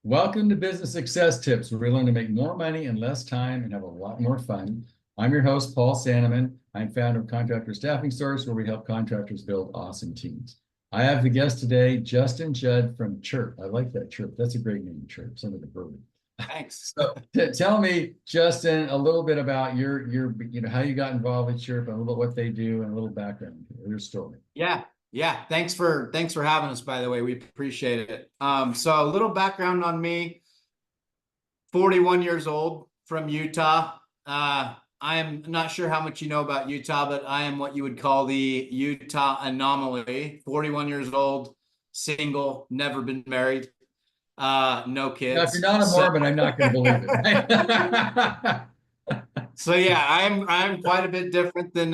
Welcome to Business Success Tips, where we learn to make more money in less time and have a lot more fun. I'm your host, Paul Sanneman. I'm founder of Contractor Staffing Source, where we help contractors build awesome teams. I have the guest today, Justin Judd from Chiirp. I like that, Chiirp. That's a great name, Chiirp. Some of the bird. Thanks. So tell me, Justin, a little bit about your how you got involved with Chiirp, and a little bit what they do, and a little background, your story. Yeah. Thanks for having us, by the way. We appreciate it. So a little background on me. 41 years old from Utah. I am not sure how much you know about Utah, but I am what you would call the Utah anomaly. 41 years old, single, never been married, no Now, if you're kids. not a So Mormon, I'm not going to believe it. So yeah, I'm quite a bit different than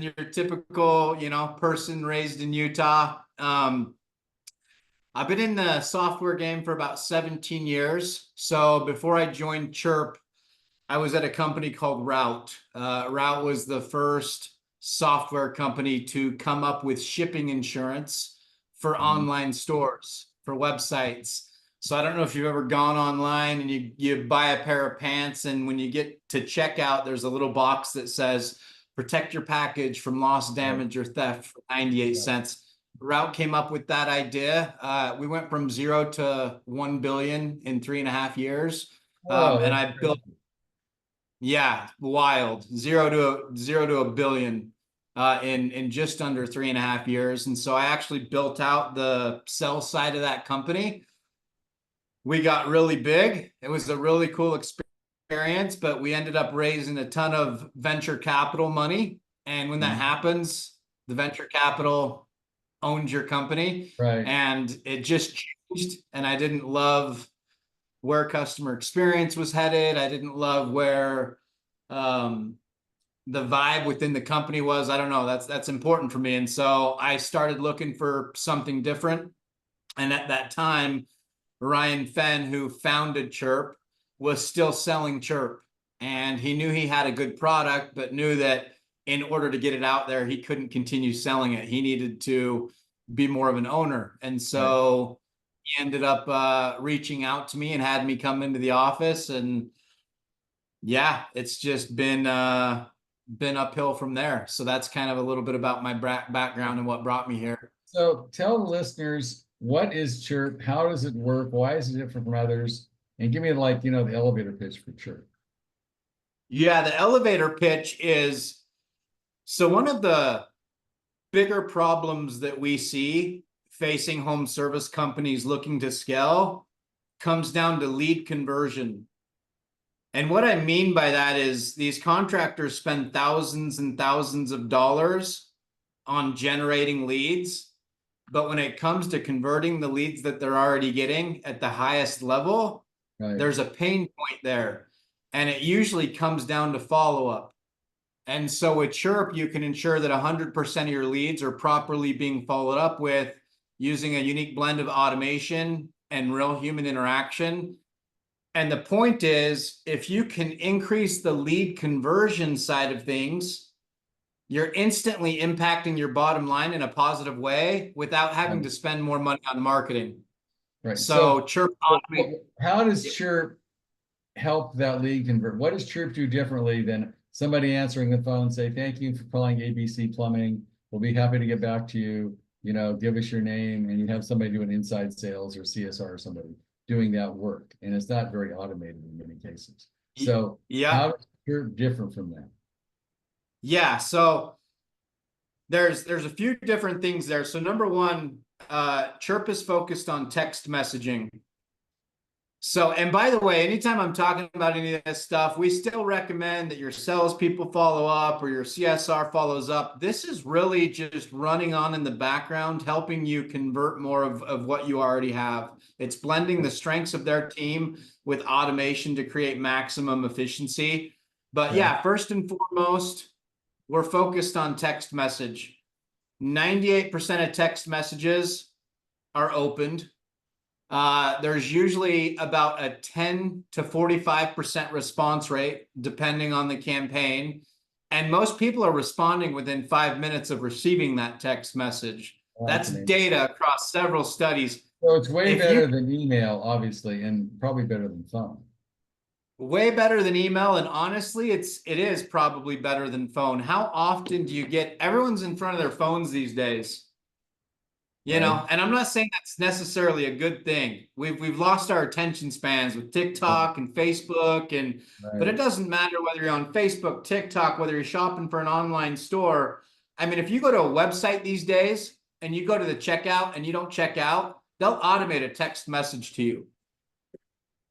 your typical, person raised in Utah. I've been in the software game for about 17 years. So before I joined Chiirp, I was at a company called Route. Route was the first software company to come up with shipping insurance for online stores, for websites. So I don't know if you've ever gone online and you buy a pair of pants, and when you get to checkout, there's a little box that says, protect your package from loss, damage, or theft for 98 cents. Route came up with that idea. We went from 0 to 1 billion in 3.5 years. Oh, And that's I great. built, yeah, wild, zero to a billion in just under 3.5 years. And so I actually built out the sales side of that company. We got really big. It was a really cool experience, but we ended up raising a ton of venture capital money. And when that happens, the venture capital owns your company, Right. and it just changed. And I didn't love where customer experience was headed. I didn't love where the vibe within the company was. I don't know. That's important for me. And so I started looking for something different. And at that time, Ryan Fenn, who founded Chiirp, was still selling Chiirp. And he knew he had a good product, but knew that in order to get it out there, he couldn't continue selling it. He needed to be more of an owner. And so he ended up reaching out to me and had me come into the office. And yeah, it's just been uphill from there. So that's kind of a little bit about my background and what brought me here. So tell the listeners, what is Chiirp? How does it work? Why is it different from others? And give me the elevator pitch for Chiirp. Yeah, the elevator pitch is, so one of the bigger problems that we see facing home service companies looking to scale comes down to lead conversion. And what I mean by that is these contractors spend thousands and thousands of dollars on generating leads. But when it comes to converting the leads that they're already getting at the highest level, there's a pain point there. And it usually comes down to follow-up. And so with Chiirp, you can ensure that 100% of your leads are properly being followed up with using a unique blend of automation and real human interaction. And the point is, if you can increase the lead conversion side of things, you're instantly impacting your bottom line in a positive way without having to spend more money on marketing. Right. So Chiirp, how does Chiirp help that lead convert? What does Chiirp do differently than somebody answering the phone, say, thank you for calling ABC Plumbing. We'll be happy to get back to you. Give us your name, and you have somebody doing inside sales or CSR or somebody doing that work. And it's not very automated in many cases. So how is Chiirp different from that? Yeah, so there's a few different things there. So number one, Chiirp is focused on text messaging. So, and by the way, anytime I'm talking about any of this stuff, we still recommend that your salespeople follow up or your CSR follows up. This is really just running on in the background, helping you convert more of what you already have. It's blending the strengths of their team with automation to create maximum efficiency. But yeah, first and foremost, we're focused on text message. 98% of text messages are opened. There's usually about a 10 to 45% response rate, depending on the campaign. And most people are responding within 5 minutes of receiving that text message. That's data across several studies. So it's way if better you than email, obviously, and probably better than phone. way better than email, and honestly, it is probably better than phone. How often do you get everyone's in front of their phones these days? You Right. know, and I'm not saying that's necessarily a good thing. We've lost our attention spans with TikTok and Facebook, and but Right. it doesn't matter whether you're on Facebook, TikTok, whether you're shopping for an online store. I mean, if you go to a website these days and you go to the checkout and you don't check out, they'll automate a text message to you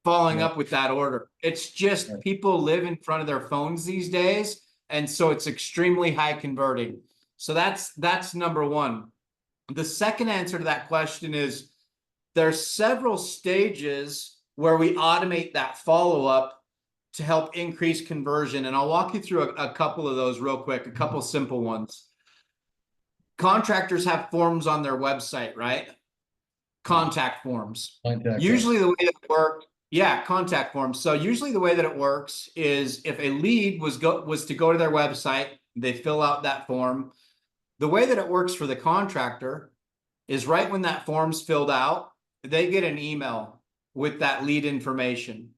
following Right. up with that order. It's just people live in front of their phones these days, and so it's extremely high converting. So that's number one. The second answer to that question is there's several stages where we automate that follow-up to help increase conversion. And I'll walk you through a couple of those real quick, a couple simple ones. Contractors have forms on their website, right? Contact forms. Contact us. Usually the way that it works, yeah, contact forms. So usually the way that it works is if a lead was to go to their website, they fill out that form. The way that it works for the contractor is right when that form's filled out, they get an email with that lead information.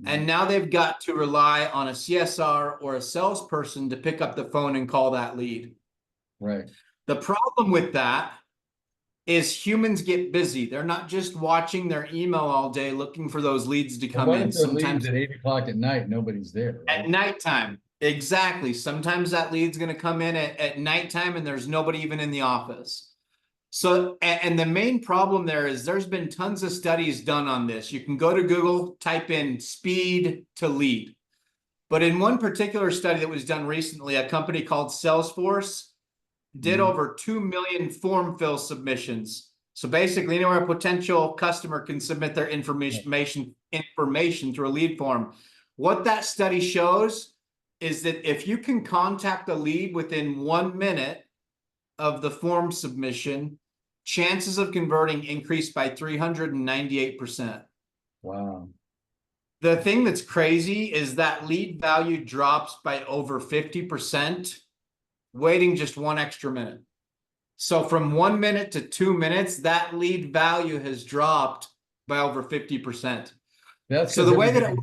And now they've got to rely on a CSR or a salesperson to pick up the phone and call that lead. Right. The problem with that is humans get busy. They're not just watching their email all day looking for those leads to come in. Sometimes at 8 o'clock at night, nobody's there. Right? At nighttime. Exactly. Sometimes that lead's going to come in at nighttime and there's nobody even in the office. So, and the main problem there is there's been tons of studies done on this. You can go to Google, type in speed to lead. But in one particular study that was done recently, a company called Salesforce did over 2 million form fill submissions. So basically anywhere a potential customer can submit their information through a lead form. What that study shows is that if you can contact a lead within 1 minute of the form submission, chances of converting increase by 398%. Wow. The thing that's crazy is that lead value drops by over 50%, waiting just 1 extra minute. So from 1 minute to 2 minutes, that lead value has dropped by over 50%. That's so the way that ADD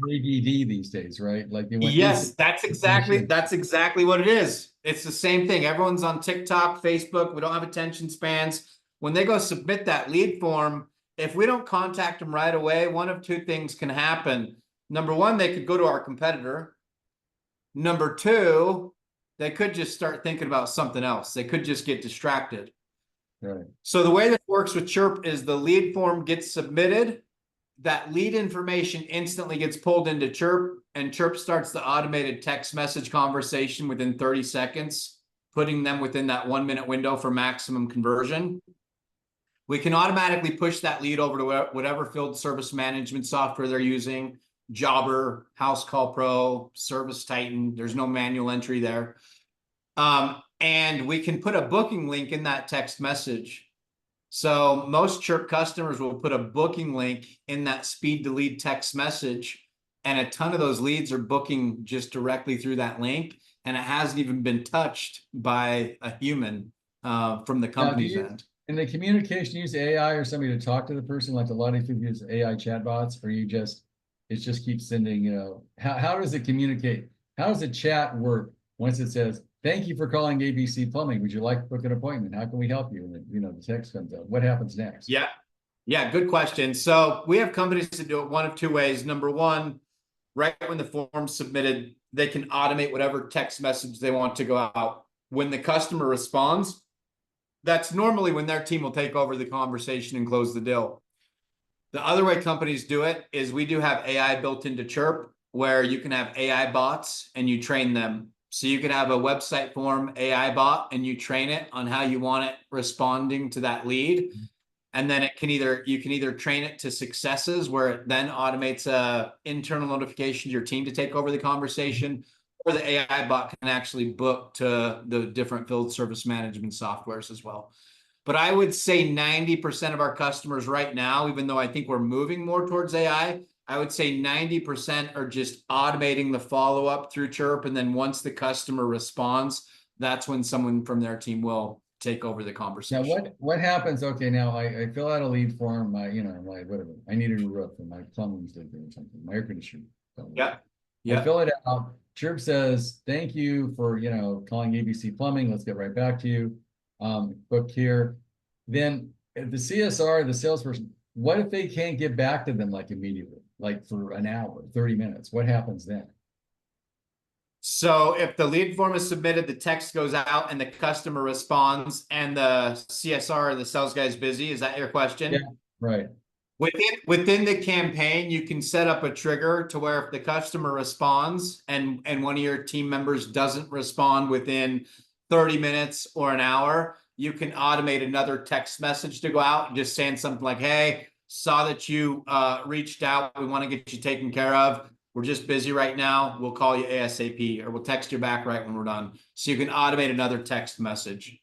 these days, right? Like they want yes, that's exactly what it is. It's the same thing. Everyone's on TikTok, Facebook. We don't have attention spans. When they go submit that lead form, if we don't contact them right away, one of two things can happen. Number one, they could go to our competitor. Number two, they could just start thinking about something else. They could just get distracted. Right. So the way that works with Chiirp is the lead form gets submitted. That lead information instantly gets pulled into Chiirp, and Chiirp starts the automated text message conversation within 30 seconds, putting them within that 1 minute window for maximum conversion. We can automatically push that lead over to whatever field service management software they're using, Jobber, House Call Pro, Service Titan. There's no manual entry there. And we can put a booking link in that text message. So most Chiirp customers will put a booking link in that speed to lead text message, and a ton of those leads are booking just directly through that link, and it hasn't even been touched by a human from the company's end. In the communication, use AI or somebody to talk to the person, like a lot of people use AI chatbots, or it just keeps sending, how does it communicate? How does the chat work once it says, thank you for calling ABC Plumbing. Would you like to book an appointment? How can we help you? And the text comes out. What happens next? Yeah, good question. So we have companies that do it one of two ways. Number one, right when the form's submitted, they can automate whatever text message they want to go out. When the customer responds, that's normally when their team will take over the conversation and close the deal. The other way companies do it is we do have AI built into Chiirp, where you can have AI bots and you train them. So you could have a website form AI bot and you train it on how you want it responding to that lead. And then you can either train it to successes, where it then automates a internal notification to your team to take over the conversation, or the AI bot can actually book to the different field service management softwares as well. But I would say 90% of our customers right now, even though I think we're moving more towards AI, I would say 90% are just automating the follow-up through Chiirp. And then once the customer responds, that's when someone from their team will take over the Now, conversation. what happens? Okay, now I fill out a lead form, my, my whatever. I need a new roof and my plumbing's leaking or something, my air conditioner. Yeah. I Yeah. fill it out. Chirp says, thank you for, calling ABC Plumbing. Let's get right back to you. Book here. Then the CSR, the salesperson, what if they can't get back to them like immediately, like for an hour, 30 minutes? What happens then? So if the lead form is submitted, the text goes out and the customer responds and the CSR, the sales guy, is busy. Is that your question? Yeah, right. Within the campaign, you can set up a trigger to where if the customer responds and one of your team members doesn't respond within 30 minutes or an hour, you can automate another text message to go out, just saying something like, hey, saw that you reached out. We want to get you taken care of. We're just busy right now. We'll call you ASAP, or we'll text you back right when we're done. So you can automate another text message.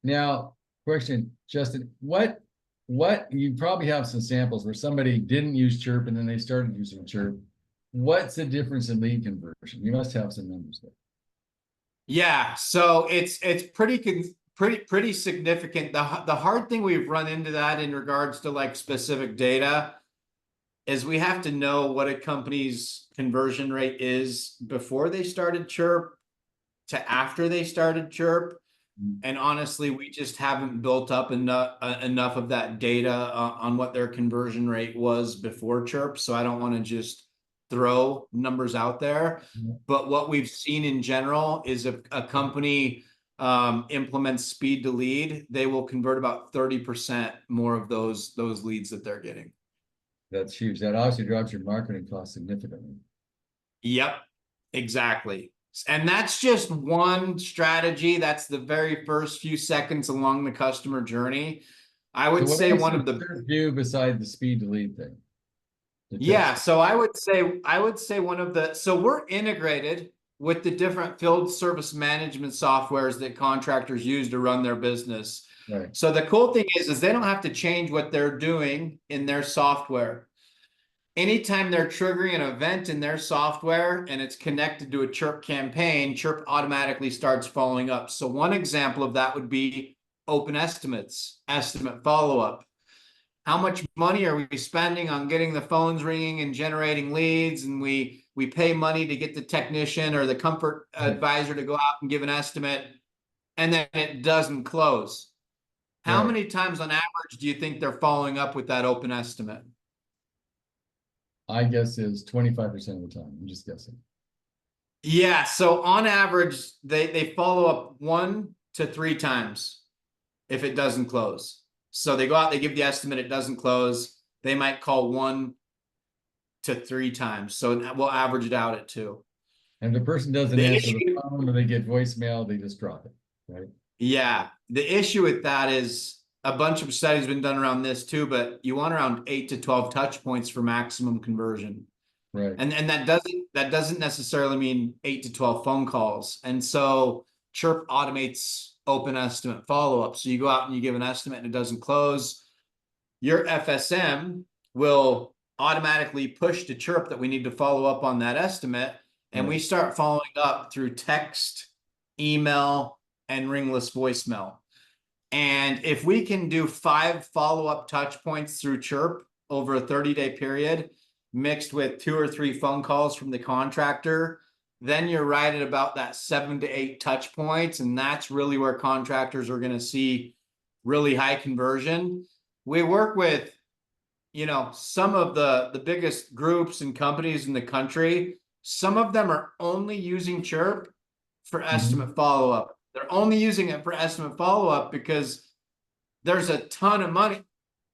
Now, question, Justin, what you probably have some samples where somebody didn't use Chirp and then they started using Chirp. What's the difference in lead conversion? You must have some numbers there. Yeah, so it's pretty significant. The hard thing we've run into that in regards to like specific data is we have to know what a company's conversion rate is before they started Chirp to after they started Chirp. And honestly, we just haven't built up enough of that data on what their conversion rate was before Chirp. So I don't want to just throw numbers out there. But what we've seen in general is if a company implements speed to lead, they will convert about 30% more of those leads that they're getting. That's huge. That obviously drops your marketing cost significantly. Yep, exactly. And that's just one strategy. That's the very first few seconds along the customer journey. I would say one of the do beside the speed to lead thing. Yeah, so I would say one of the so we're integrated with the different field service management softwares that contractors use to run their business. Right. So the cool thing is they don't have to change what they're doing in their software. Anytime they're triggering an event in their software and it's connected to a Chiirp campaign, Chiirp automatically starts following up. So one example of that would be open estimates, estimate follow-up. How much money are we spending on getting the phones ringing and generating leads? And we pay money to get the technician or the comfort advisor to go out and give an estimate, and then it doesn't close. How many times on average do you think they're following up with that open estimate? I guess is 25% of the time. I'm just guessing. Yeah, so on average, they follow up 1 to 3 times if it doesn't close. So they go out, they give the estimate, it doesn't close. They might call 1 to 3 times. So we'll average it out at 2. And if the person doesn't answer the phone or they get voicemail, they just drop it, right? Yeah, the issue with that is a bunch of studies been done around this too, but you want around 8 to 12 touch points for maximum conversion. Right. And that doesn't necessarily mean 8 to 12 phone calls. And so Chiirp automates open estimate follow-up. So you go out and you give an estimate and it doesn't close. Your FSM will automatically push to Chiirp that we need to follow up on that estimate. And we start following up through text, email, and ringless voicemail. And if we can do 5 follow-up touch points through Chiirp over a 30-day period, mixed with 2 or 3 phone calls from the contractor, then you're right at about that 7 to 8 touch points. And that's really where contractors are going to see really high conversion. We work with, some of the biggest groups and companies in the country. Some of them are only using Chiirp for estimate follow-up. They're only using it for estimate follow-up because there's a ton of money.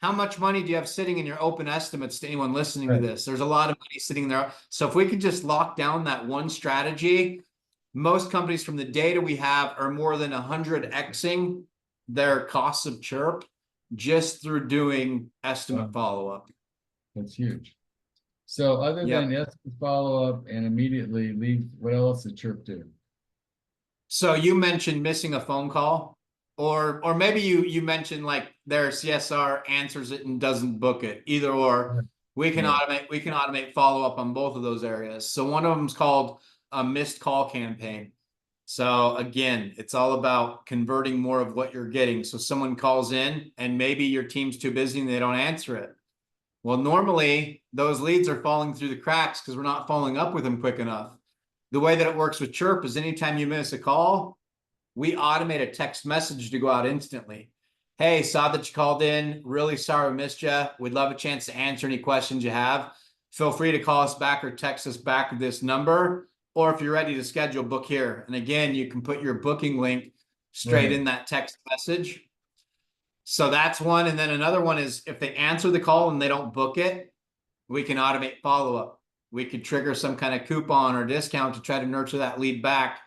How much money do you have sitting in your open estimates to anyone listening to this? There's a lot of money sitting there. So if we could just lock down that one strategy, most companies from the data we have are more than 100xing their costs of Chiirp just through doing estimate follow-up. That's huge. So other than estimate follow-up and immediately leave, what else does Chiirp do? So you mentioned missing a phone call. Or maybe you mentioned like their CSR answers it and doesn't book it. Either or, we can automate follow-up on both of those areas. So one of them is called a missed call campaign. So again, it's all about converting more of what you're getting. So someone calls in and maybe your team's too busy and they don't answer it. Well, normally those leads are falling through the cracks because we're not following up with them quick enough. The way that it works with Chiirp is anytime you miss a call, we automate a text message to go out instantly. Hey, saw that you called in. Really sorry we missed you. We'd love a chance to answer any questions you have. Feel free to call us back or text us back at this number. Or if you're ready to schedule, book here. And again, you can put your booking link straight in that text message. So that's one. And then another one is if they answer the call and they don't book it, we can automate follow-up. We could trigger some kind of coupon or discount to try to nurture that lead back.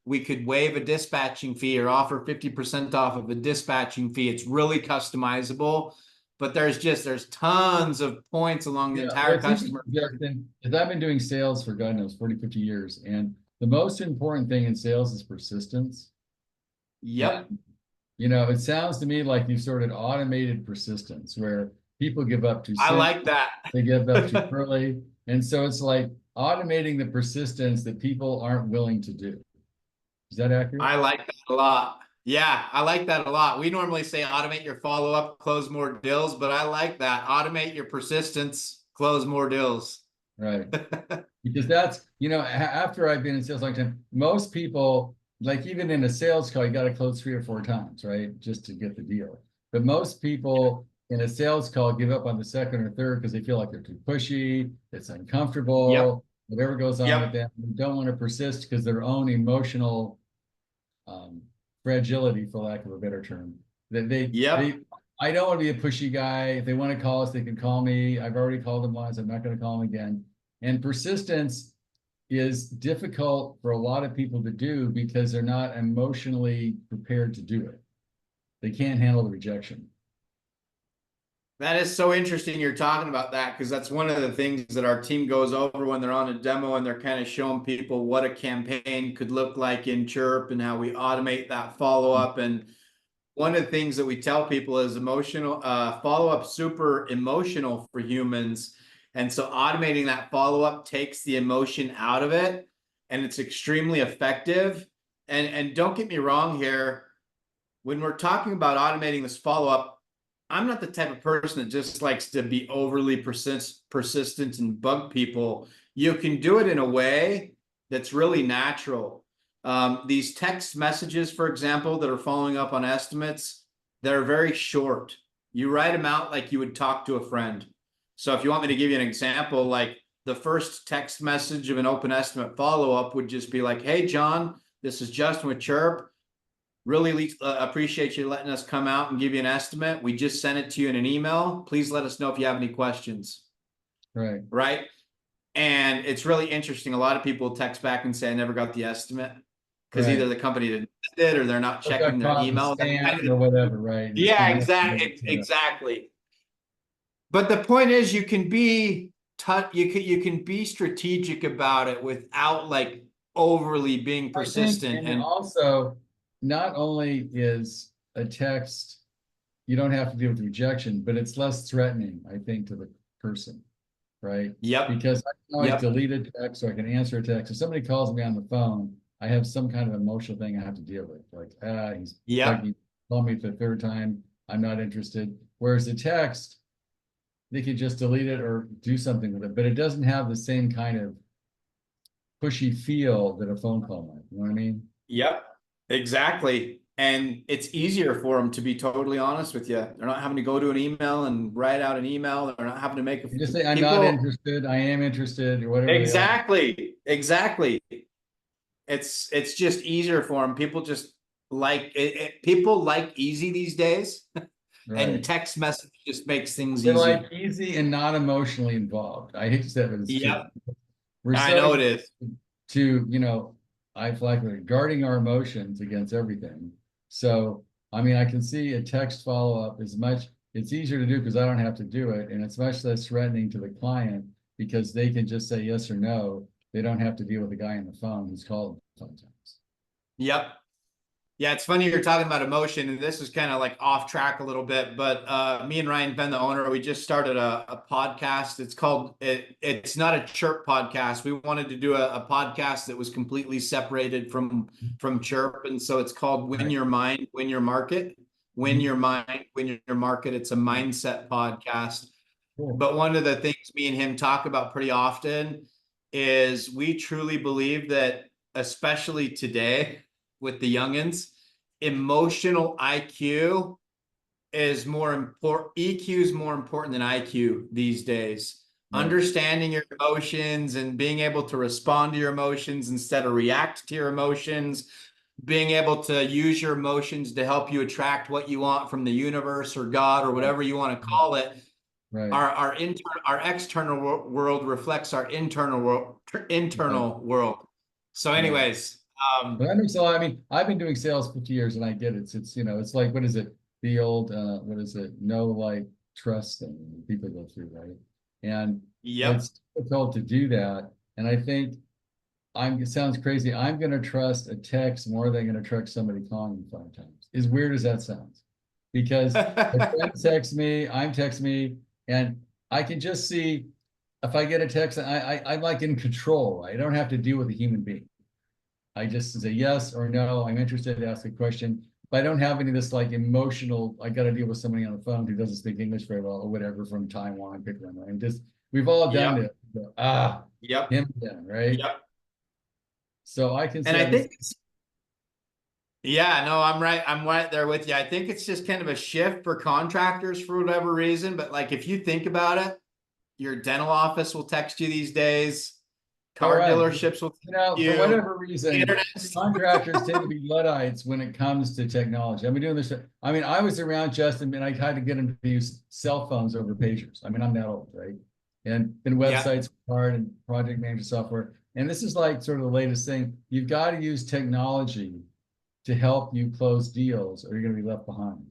We could waive a dispatching fee or offer 50% off of a dispatching fee. It's really customizable, but there's tons of points along the entire customer. Justin, because I've been doing sales for God knows 40, 50 years, and the most important thing in sales is persistence. Yep. And, you know, it sounds to me like you've sort of automated persistence where people give up too soon. I like that. They give up too early. And so it's like automating the persistence that people aren't willing to do. Is that accurate? I like that a lot. Yeah, I like that a lot. We normally say automate your follow-up, close more deals, but I like that. Automate your persistence, close more deals. Right. Because that's, you know, after I've been in sales a long time, most people, like even in a sales call, you got to close 3 or 4 times, right? Just to get the deal. But most people in a sales call give up on the second or third because they feel like they're too pushy, it's uncomfortable, whatever goes on with them. They don't want to persist because their own emotional fragility, for lack of a better term. That I don't want to be a pushy guy. If they want to call us, they can call me. I've already called them once. I'm not going to call them again. And persistence is difficult for a lot of people to do because they're not emotionally prepared to do it. They can't handle the rejection. That is so interesting you're talking about that, because that's one of the things that our team goes over when they're on a demo and they're kind of showing people what a campaign could look like in Chiirp and how we automate that follow-up. And one of the things that we tell people is emotional follow-up super emotional for humans. And so automating that follow-up takes the emotion out of it, and it's extremely effective. And don't get me wrong here, when we're talking about automating this follow-up, I'm not the type of person that just likes to be overly persistent and bug people. You can do it in a way that's really natural. These text messages, for example, that are following up on estimates, they're very short. You write them out like you would talk to a friend. So if you want me to give you an example, like the first text message of an open estimate follow-up would just be like, hey, John, this is Justin with Chiirp. Really appreciate you letting us come out and give you an estimate. We just sent it to you in an email. Please let us know if you have any questions. Right. Right. And it's really interesting. A lot of people text back and say, I never got the estimate, because either the company didn't send it or they're not checking their email or whatever. Right. Yeah, exactly. But the point is, you can be you can be strategic about it without like overly being persistent. And also, not only is a text, you don't have to deal with rejection, but it's less threatening, I think, to the person, right? Yep. Because I can always delete a text, or I can answer a text. If somebody calls me on the phone, I have some kind of emotional thing I have to deal with. Like, he's called me for the 3rd time, I'm not interested. Whereas the text, they could just delete it or do something with it, but it doesn't have the same kind of pushy feel that a phone call might. You know what I mean? Yep. Exactly. And it's easier for them, to be totally honest with you. They're not having to go to an email and write out an email. They're not having to make a just say, I'm not interested, I am interested, or whatever. Exactly. It's just easier for them. People just like it. People like easy these days. Right. And text message just makes things easy. Like easy and not emotionally involved. I hate to say it, but it's true. I know it is. To, you know, I feel like guarding our emotions against everything. So, I mean, I can see a text follow-up it's easier to do because I don't have to do it. And it's much less threatening to the client because they can just say yes or no. They don't have to deal with the guy on the phone who's called sometimes. Yep. Yeah, it's funny you're talking about emotion, and this is kind of like off track a little bit, but me and Ryan Ben, the owner, we just started a podcast. It's called it's not a Chiirp podcast. We wanted to do a podcast that was completely separated from Chiirp, and so it's called Win Right. Your Mind, Win Your Market. Win Mhm. Your Mind, Win Your Market. It's a mindset podcast. Cool. But one of the things me and him talk about pretty often is we truly believe that, especially today with the youngins, emotional IQ is more important. EQ is more important than IQ these days. Right. Understanding your emotions and being able to respond to your emotions instead of react to your emotions, being able to use your emotions to help you attract what you want from the universe or God or whatever you want to call it. Right. Our external world reflects our internal world. So Right. anyways, But that makes a lot. I mean, I've been doing sales 50 years and I get it. It's, it's like, what is it? The old, what is it? No, like, trust thing that people go through, right? And yep. it's difficult to do that. And I think it sounds crazy. I'm going to trust a text more than I'm going to trust somebody calling me 5 times. As weird as that sounds, because a friend texts me, I'm texting me, and I can just see if I get a text, I'm like in control. I don't have to deal with a human being. I just say yes or no. I'm interested to ask a question. But I don't have any of this like emotional, I got to deal with somebody on the phone who doesn't speak English very well or whatever from Taiwan, pick one, right? Just, we've all done Yep. it. Yep. Him again, right? Yep. So I can And see I how this, think yeah, no, I'm right. I'm right there with you. I think it's just kind of a shift for contractors for whatever reason. But like, if you think about it, your dental office will text you these days. all Car right. dealerships will text For you. whatever reason, Internet. contractors tend to be Luddites when it comes to technology. I've been doing this. I mean, I was around Justin and I tried to get him to use cell phones over pagers. I mean, I'm that old, right? And been Yeah. websites hard and project management software. And this is like sort of the latest thing. You've got to use technology to help you close deals or you're going to be left behind.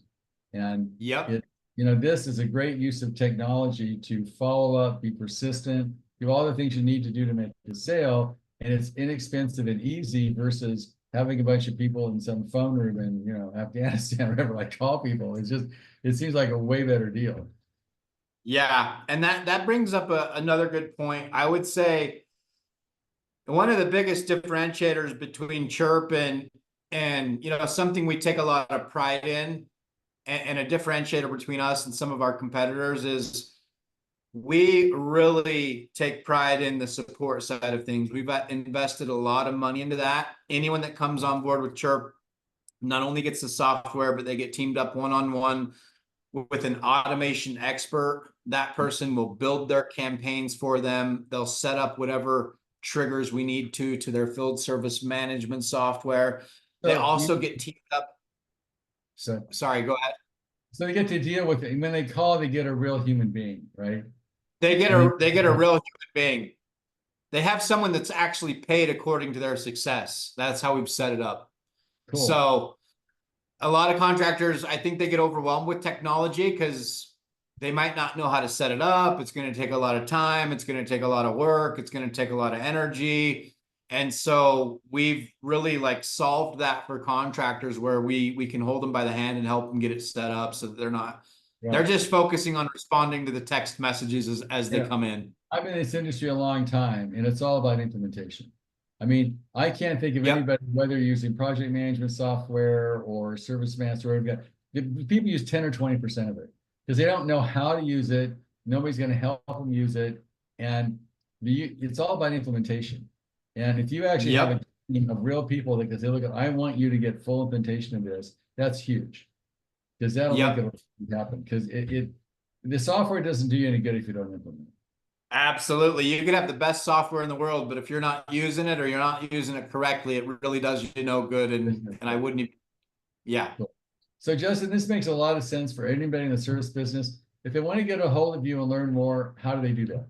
And Yep. this is a great use of technology to follow up, be persistent, do all the things you need to do to make a sale. And it's inexpensive and easy versus having a bunch of people in some phone room in, Afghanistan or whatever, like call people. It seems like a way better deal. Yeah. And that brings up another good point. I would say one of the biggest differentiators between Chirp and something we take a lot of pride in, and a differentiator between us and some of our competitors is we really take pride in the support side of things. We've invested a lot of money into that. Anyone that comes on board with Chirp not only gets the software, but they get teamed up one-on-one with an automation expert. That person will build their campaigns for them. They'll set up whatever triggers we need to their field service management software. They So you, also get teamed up. so Sorry, go ahead. so they get to deal with it. When they call, they get a real human being, right? They get I mean, a real human being. They have someone that's actually paid according to their success. That's how we've set it up. cool. So a lot of contractors, I think they get overwhelmed with technology because they might not know how to set it up. It's going to take a lot of time. It's going to take a lot of work. It's going to take a lot of energy. And so we've really like solved that for contractors where we can hold them by the hand and help them get it set up so that they're Right. just focusing on responding to the text messages as they Yeah. come in. I've been in this industry a long time, and it's all about implementation. I mean, I can't think of Yep. anybody, whether you're using project management software or Service Master, or people use 10 or 20% of it because they don't know how to use it. Nobody's going to help them use it. And it's all about implementation. And if you actually have Yep. a team of real people that can say, look, I want you to get full implementation of this, that's huge because that'll make Yep. it happen. Because the software doesn't do you any good if you don't implement it. Absolutely. You could have the best software in the world, but if you're not using it or you're not using it correctly, it really does you no good. And I wouldn't even, yeah. Cool. So Justin, this makes a lot of sense for anybody in the service business. If they want to get a hold of you and learn more, how do they do that?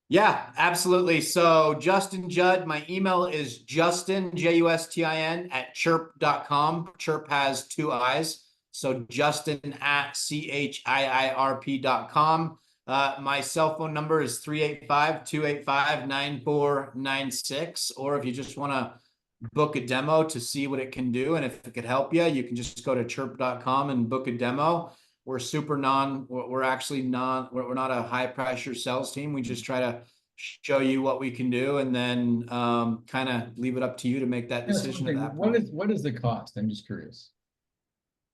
Yeah, absolutely. So Justin Judd, my email is Justin, Justin, at chiirp.com. Chiirp has 2 I's. So Justin at CHIIRP.com. My cell phone number is 385-285-9496. Or if you just want to book a demo to see what it can do. And if it could help you, you can just go to chiirp.com and book a demo. We're we're actually we're not a high pressure sales team. We just try to show you what we can do, and then kind of leave it up to you to make that decision at that point. What is the cost? I'm just curious.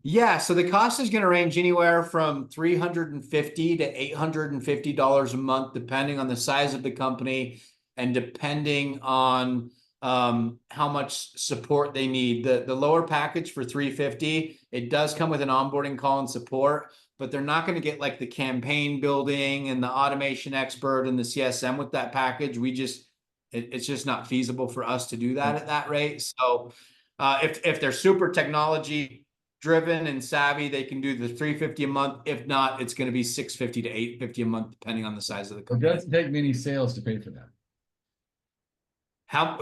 Yeah, so the cost is going to range anywhere from $350 to $850 a month, depending on the size of the company and depending on how much support they need. The lower package for $350, it does come with an onboarding call and support, but they're not going to get like the campaign building and the automation expert and the CSM with that package. It's just not feasible for us to do that at that rate. So if they're super technology driven and savvy, they can do the $350 a month. If not, it's going to be $650 to $850 a month, depending on the size of the company. It doesn't take many sales to pay for that.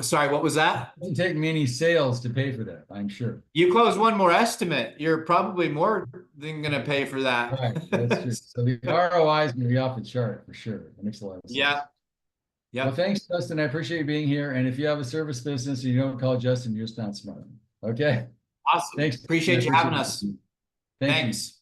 Sorry, what was that? It doesn't take many sales to pay for that, I'm sure. You close one more estimate, you're probably more than going to pay for that. Right, that's true. So the ROI is going to be off the chart for sure. That makes a lot of sense. Yeah. Well, thanks, Justin. I appreciate you being here. And if you have a service business and you don't call Justin, you're just not smart. Okay. Awesome. Thanks. Appreciate you having us. Thank you. Thanks.